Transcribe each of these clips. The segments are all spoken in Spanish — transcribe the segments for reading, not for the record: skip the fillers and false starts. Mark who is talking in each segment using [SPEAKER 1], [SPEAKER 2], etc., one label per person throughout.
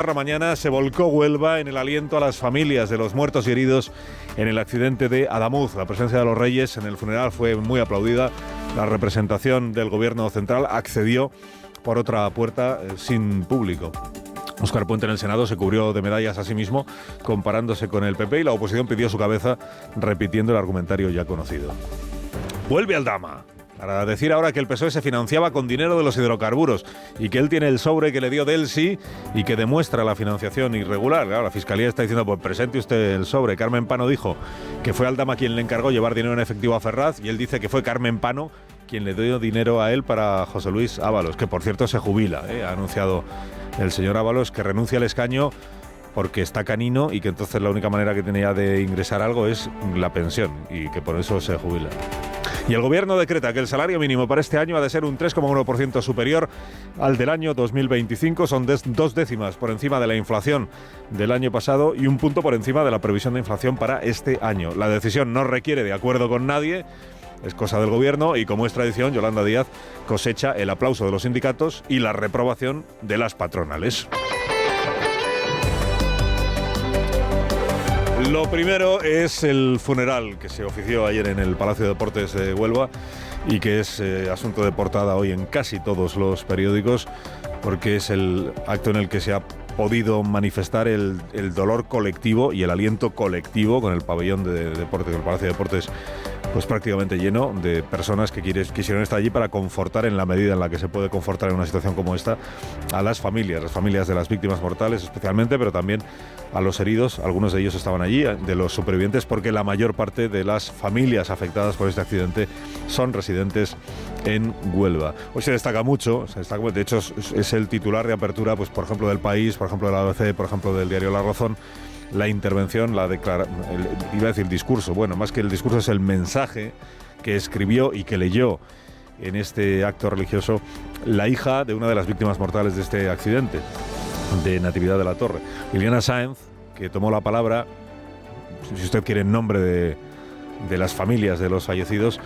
[SPEAKER 1] Mañana se volcó Huelva en el aliento a las familias de los muertos y heridos en el accidente de Adamuz. La presencia de los Reyes en el funeral fue muy aplaudida. La representación del Gobierno central accedió por otra puerta sin público. Óscar Puente en el Senado se cubrió de medallas a sí mismo, comparándose con el PP, y la oposición pidió su cabeza, repitiendo el argumentario ya conocido. Vuelve Aldama para decir ahora que el PSOE se financiaba con dinero de los hidrocarburos y que él tiene el sobre que le dio Delsi y que demuestra la financiación irregular. Claro, la Fiscalía está diciendo, pues presente usted el sobre. Carmen Pano dijo que fue Aldama quien le encargó llevar dinero en efectivo a Ferraz, y él dice que fue Carmen Pano quien le dio dinero a él para José Luis Ábalos, que por cierto se jubila. Ha anunciado el señor Ábalos que renuncia al escaño porque está canino y que entonces la única manera que tenía de ingresar algo es la pensión, y que por eso se jubila. Y el Gobierno decreta que el salario mínimo para este año ha de ser un 3,1% superior al del año 2025. Son 2 décimas por encima de la inflación del año pasado y 1 punto por encima de la previsión de inflación para este año. La decisión no requiere de acuerdo con nadie, es cosa del Gobierno, y como es tradición, Yolanda Díaz cosecha el aplauso de los sindicatos y la reprobación de las patronales. Lo primero es el funeral que se ofició ayer en el Palacio de Deportes de Huelva y que es asunto de portada hoy en casi todos los periódicos, porque es el acto en el que se ha podido manifestar el dolor colectivo y el aliento colectivo, con el pabellón de deportes del Palacio de Deportes pues prácticamente lleno de personas que quisieron estar allí para confortar, en la medida en la que se puede confortar en una situación como esta, a las familias de las víctimas mortales especialmente, pero también a los heridos. Algunos de ellos estaban allí, de los supervivientes, porque la mayor parte de las familias afectadas por este accidente son residentes en Huelva. Hoy se destaca mucho, de hecho es el titular de apertura, pues por ejemplo del País, por ejemplo de la ABC, por ejemplo del diario La Razón, la intervención, iba a decir discurso, bueno, más que el discurso es el mensaje que escribió y que leyó en este acto religioso la hija de una de las víctimas mortales de este accidente, de Natividad de la Torre, Liliana Sáenz, que tomó la palabra, si usted quiere, en nombre de las familias de los fallecidos,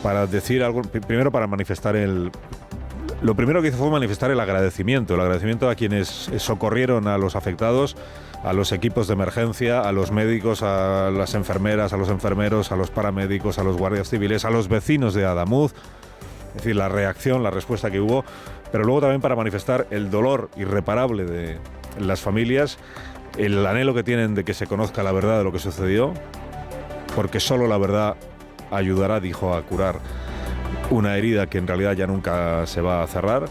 [SPEAKER 1] para decir algo, primero para manifestar lo primero que hizo fue manifestar el agradecimiento a quienes socorrieron a los afectados, a los equipos de emergencia, a los médicos, a las enfermeras, a los enfermeros, a los paramédicos, a los guardias civiles, a los vecinos de Adamuz. Es decir, la reacción, la respuesta que hubo, pero luego también para manifestar el dolor irreparable de las familias, el anhelo que tienen de que se conozca la verdad de lo que sucedió, porque solo la verdad ayudará, dijo, a curar una herida que en realidad ya nunca se va a cerrar.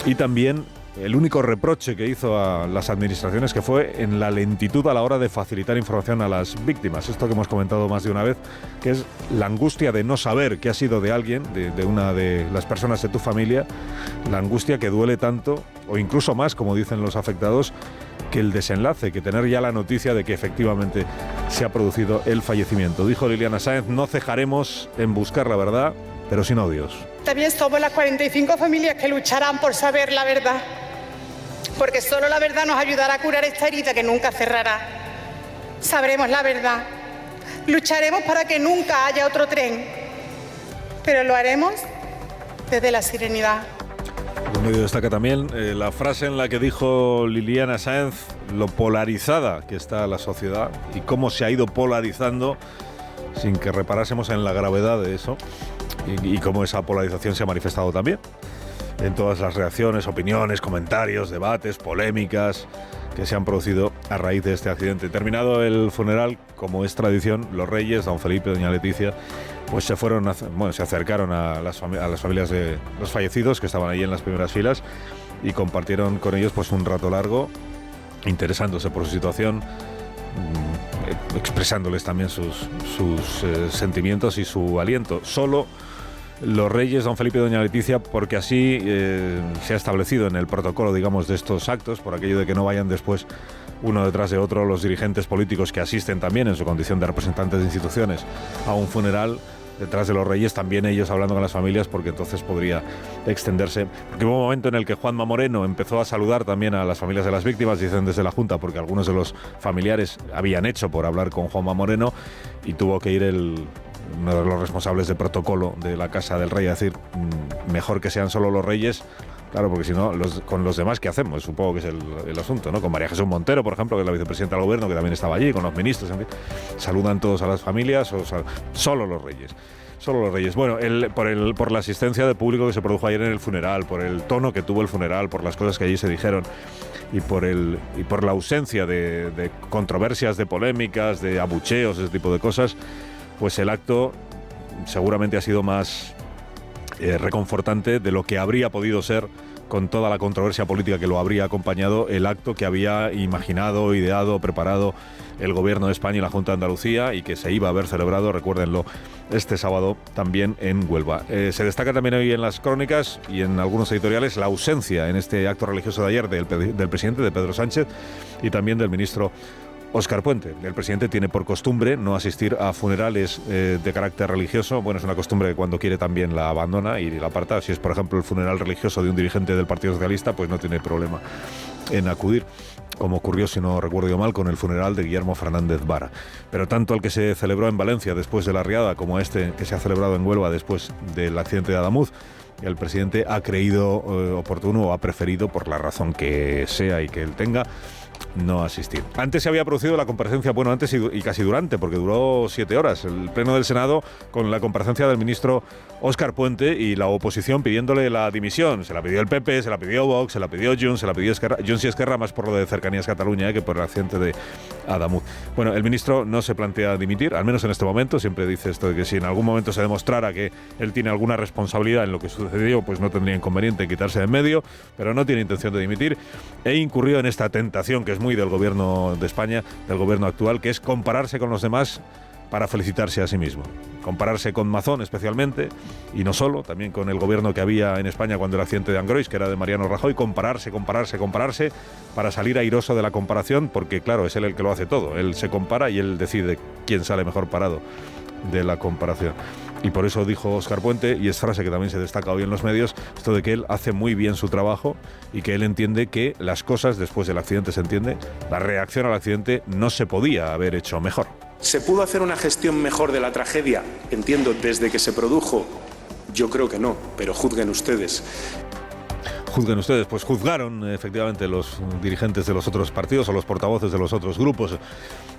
[SPEAKER 1] Y también el único reproche que hizo a las administraciones, que fue en la lentitud a la hora de facilitar información a las víctimas. Esto que hemos comentado más de una vez, que es la angustia de no saber qué ha sido de alguien, de una de las personas de tu familia, la angustia que duele tanto, o incluso más, como dicen los afectados, que el desenlace, que tener ya la noticia de que efectivamente se ha producido el fallecimiento. Dijo Liliana Sáenz: no cejaremos en buscar la verdad, pero sin odios.
[SPEAKER 2] También somos las 45 familias que lucharán por saber la verdad, porque solo la verdad nos ayudará a curar esta herida que nunca cerrará. Sabremos la verdad, lucharemos para que nunca haya otro tren, pero lo haremos desde la serenidad.
[SPEAKER 1] El medio destaca también la frase en la que dijo Liliana Sáenz lo polarizada que está la sociedad y cómo se ha ido polarizando sin que reparásemos en la gravedad de eso, y cómo esa polarización se ha manifestado también en todas las reacciones, opiniones, comentarios, debates, polémicas que se han producido a raíz de este accidente. Terminado el funeral, como es tradición, los Reyes, don Felipe y doña Leticia, pues se acercaron a las familias de los fallecidos, que estaban ahí en las primeras filas, y compartieron con ellos pues un rato largo, interesándose por su situación, expresándoles también sus sentimientos y su aliento. Solo los Reyes, don Felipe y doña Leticia, porque así se ha establecido en el protocolo, digamos, de estos actos, por aquello de que no vayan después uno detrás de otro los dirigentes políticos que asisten también en su condición de representantes de instituciones a un funeral detrás de los Reyes, también ellos hablando con las familias, porque entonces podría extenderse. Porque hubo un momento en el que Juanma Moreno empezó a saludar también a las familias de las víctimas, dicen desde la Junta, porque algunos de los familiares habían hecho por hablar con Juanma Moreno, y tuvo que ir uno de los responsables de protocolo de la Casa del Rey a decir: mejor que sean solo los Reyes, Claro, porque si no, con los demás, ¿qué hacemos? Supongo que es el asunto, ¿no? Con María Jesús Montero, por ejemplo, que es la vicepresidenta del Gobierno, que también estaba allí, con los ministros, en fin. Saludan todos a las familias, solo los reyes. Solo los reyes. Bueno, por la asistencia de público que se produjo ayer en el funeral, por el tono que tuvo el funeral, por las cosas que allí se dijeron y por la ausencia de controversias, de polémicas, de abucheos, ese tipo de cosas, pues el acto seguramente ha sido más reconfortante de lo que habría podido ser, con toda la controversia política que lo habría acompañado, el acto que había imaginado, ideado, preparado el Gobierno de España y la Junta de Andalucía, y que se iba a haber celebrado, recuérdenlo, este sábado también en Huelva. Se destaca también hoy en las crónicas y en algunos editoriales la ausencia en este acto religioso de ayer del presidente, de Pedro Sánchez, y también del ministro Óscar Puente. El presidente tiene por costumbre no asistir a funerales de carácter religioso. Bueno, es una costumbre que cuando quiere también la abandona y la aparta. Si es, por ejemplo, el funeral religioso de un dirigente del Partido Socialista, pues no tiene problema en acudir, como ocurrió, si no recuerdo yo mal, con el funeral de Guillermo Fernández Vara. Pero tanto el que se celebró en Valencia después de la riada como este que se ha celebrado en Huelva después del accidente de Adamuz, el presidente ha creído oportuno o ha preferido, por la razón que sea y que él tenga, no asistir. Antes se había producido la comparecencia, bueno, antes y casi durante, porque duró 7 horas, el Pleno del Senado con la comparecencia del ministro Óscar Puente y la oposición pidiéndole la dimisión. Se la pidió el PP, se la pidió Vox, se la pidió Junts, se la pidió Junts y Esquerra, más por lo de Cercanías Cataluña que por el accidente de Adamuz. Bueno, el ministro no se plantea dimitir, al menos en este momento. Siempre dice esto de que si en algún momento se demostrara que él tiene alguna responsabilidad en lo que sucedió, pues no tendría inconveniente en quitarse de en medio, pero no tiene intención de dimitir e incurrió en esta tentación que es muy del Gobierno de España, del Gobierno actual, que es compararse con los demás para felicitarse a sí mismo. Compararse con Mazón especialmente, y no solo, también con el gobierno que había en España cuando el accidente de Angrois, que era de Mariano Rajoy, compararse para salir airoso de la comparación, porque claro, es él el que lo hace todo. Él se compara y él decide quién sale mejor parado de la comparación. Y por eso dijo Óscar Puente, y es frase que también se destaca hoy en los medios, esto de que él hace muy bien su trabajo y que él entiende que las cosas después del accidente, se entiende, la reacción al accidente no se podía haber hecho mejor.
[SPEAKER 3] ¿Se pudo hacer una gestión mejor de la tragedia? Entiendo, desde que se produjo, yo creo que no, pero juzguen ustedes.
[SPEAKER 1] Juzguen ustedes, pues juzgaron efectivamente los dirigentes de los otros partidos o los portavoces de los otros grupos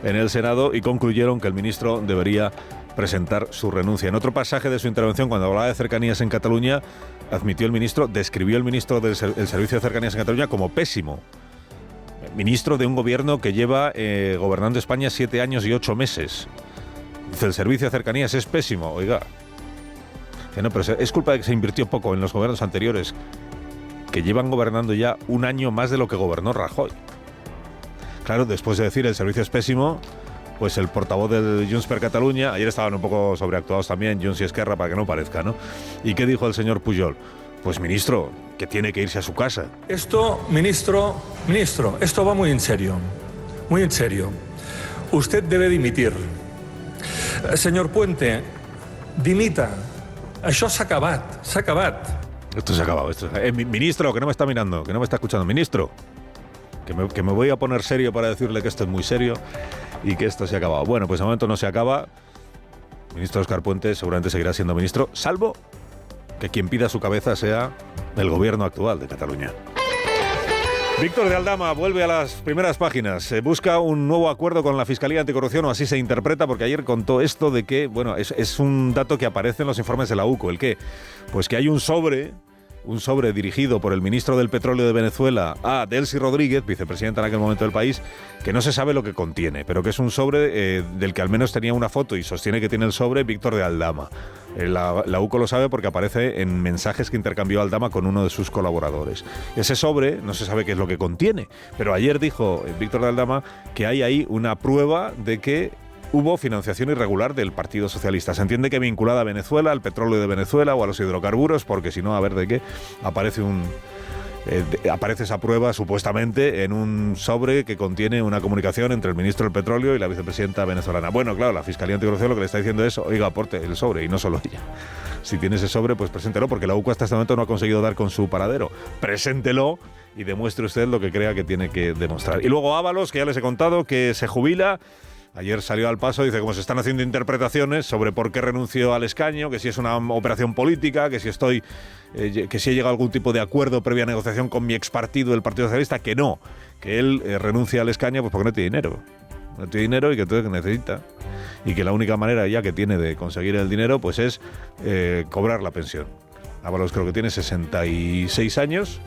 [SPEAKER 1] en el Senado y concluyeron que el ministro debería presentar su renuncia. En otro pasaje de su intervención, cuando hablaba de cercanías en Cataluña, describió el ministro del Servicio de Cercanías en Cataluña como pésimo. Ministro de un gobierno que lleva gobernando España 7 años y 8 meses. Dice, el Servicio de Cercanías es pésimo, oiga. Que no, pero es culpa de que se invirtió poco en los gobiernos anteriores, que llevan gobernando ya un año más de lo que gobernó Rajoy. Claro, después de decir el servicio es pésimo, pues el portavoz de Junts per Catalunya, ayer estaban un poco sobreactuados también, Junts y Esquerra, para que no parezca, ¿no? ¿Y qué dijo el señor Pujol? Pues ministro, que tiene que irse a su casa.
[SPEAKER 4] Esto, ministro, esto va muy en serio, muy en serio. Usted debe dimitir. Señor Puente, dimita. Això s'ha acabat.
[SPEAKER 1] Esto se ha acabado. Ministro, que no me está mirando, que no me está escuchando. Ministro, que me voy a poner serio para decirle que esto es muy serio y que esto se ha acabado. Bueno, pues de momento no se acaba. El ministro Óscar Puente seguramente seguirá siendo ministro, salvo que quien pida su cabeza sea el gobierno actual de Cataluña. Víctor de Aldama vuelve a las primeras páginas. Busca un nuevo acuerdo con la Fiscalía Anticorrupción, o así se interpreta, porque ayer contó esto de que, bueno, es un dato que aparece en los informes de la UCO. ¿El qué? Pues que hay un sobre dirigido por el ministro del Petróleo de Venezuela a Delcy Rodríguez, vicepresidenta en aquel momento del país, que no se sabe lo que contiene, pero que es un sobre del que al menos tenía una foto y sostiene que tiene el sobre Víctor de Aldama. La UCO lo sabe porque aparece en mensajes que intercambió Aldama con uno de sus colaboradores. Ese sobre no se sabe qué es lo que contiene, pero ayer dijo Víctor de Aldama que hay ahí una prueba de que hubo financiación irregular del Partido Socialista. Se entiende que vinculada a Venezuela, al petróleo de Venezuela o a los hidrocarburos, porque si no, a ver de qué, aparece esa prueba supuestamente en un sobre que contiene una comunicación entre el ministro del Petróleo y la vicepresidenta venezolana. Bueno, claro, la Fiscalía Anticorrupción lo que le está diciendo es, oiga, aporte el sobre, y no solo ella. Si tiene ese sobre, pues preséntelo, porque la UCO hasta este momento no ha conseguido dar con su paradero. Preséntelo y demuestre usted lo que crea que tiene que demostrar. Y luego Ábalos, que ya les he contado, que se jubila Ayer salió al paso, dice, como se están haciendo interpretaciones sobre por qué renunció al escaño, que si es una operación política, que si he llegado a algún tipo de acuerdo previa negociación con mi expartido, el Partido Socialista, que no, que él renuncia al escaño pues porque no tiene dinero. No tiene dinero y que entonces necesita. Y que la única manera ya que tiene de conseguir el dinero pues es cobrar la pensión. Ábalos creo que tiene 66 años,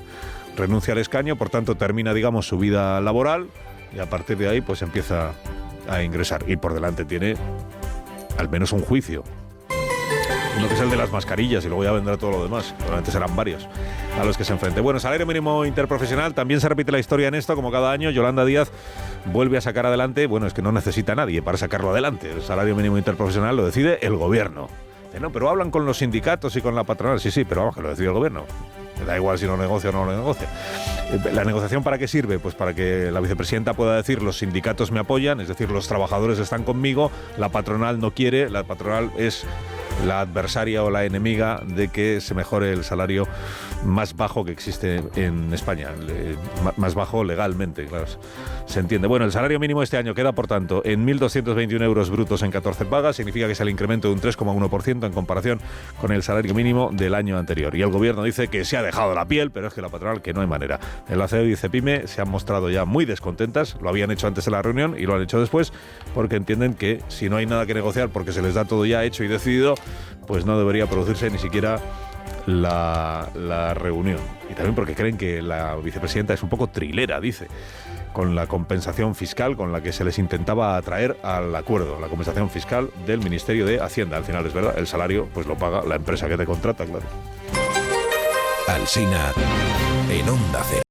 [SPEAKER 1] renuncia al escaño, por tanto termina, digamos, su vida laboral y a partir de ahí pues empieza a ingresar. Y por delante tiene al menos un juicio. Uno que es el de las mascarillas y luego ya vendrá todo lo demás. Probablemente serán varios a los que se enfrente. Bueno, salario mínimo interprofesional. También se repite la historia en esto, como cada año. Yolanda Díaz vuelve a sacar adelante. Bueno, es que no necesita a nadie para sacarlo adelante. El salario mínimo interprofesional lo decide el gobierno. No, pero hablan con los sindicatos y con la patronal. Sí, pero vamos, que lo decide el gobierno. Me da igual si lo negocia o no lo negocia. ¿La negociación para qué sirve? Pues para que la vicepresidenta pueda decir los sindicatos me apoyan, es decir, los trabajadores están conmigo, la patronal no quiere, la patronal es la adversaria o la enemiga de que se mejore el salario más bajo que existe en España, más bajo legalmente, claro, se entiende. Bueno, el salario mínimo este año queda, por tanto, en 1.221 euros brutos en 14 pagas, significa que es el incremento de un 3,1% en comparación con el salario mínimo del año anterior. Y el gobierno dice que se ha dejado la piel, pero es que la patronal que no hay manera. El ACEO y CEPIME se han mostrado ya muy descontentas, lo habían hecho antes de la reunión y lo han hecho después, porque entienden que si no hay nada que negociar porque se les da todo ya hecho y decidido, pues no debería producirse ni siquiera la reunión. Y también porque creen que la vicepresidenta es un poco trilera, dice, con la compensación fiscal con la que se les intentaba atraer al acuerdo, la compensación fiscal del Ministerio de Hacienda. Al final es verdad, el salario pues lo paga la empresa que te contrata, claro.
[SPEAKER 5] Alsina en Onda Cero.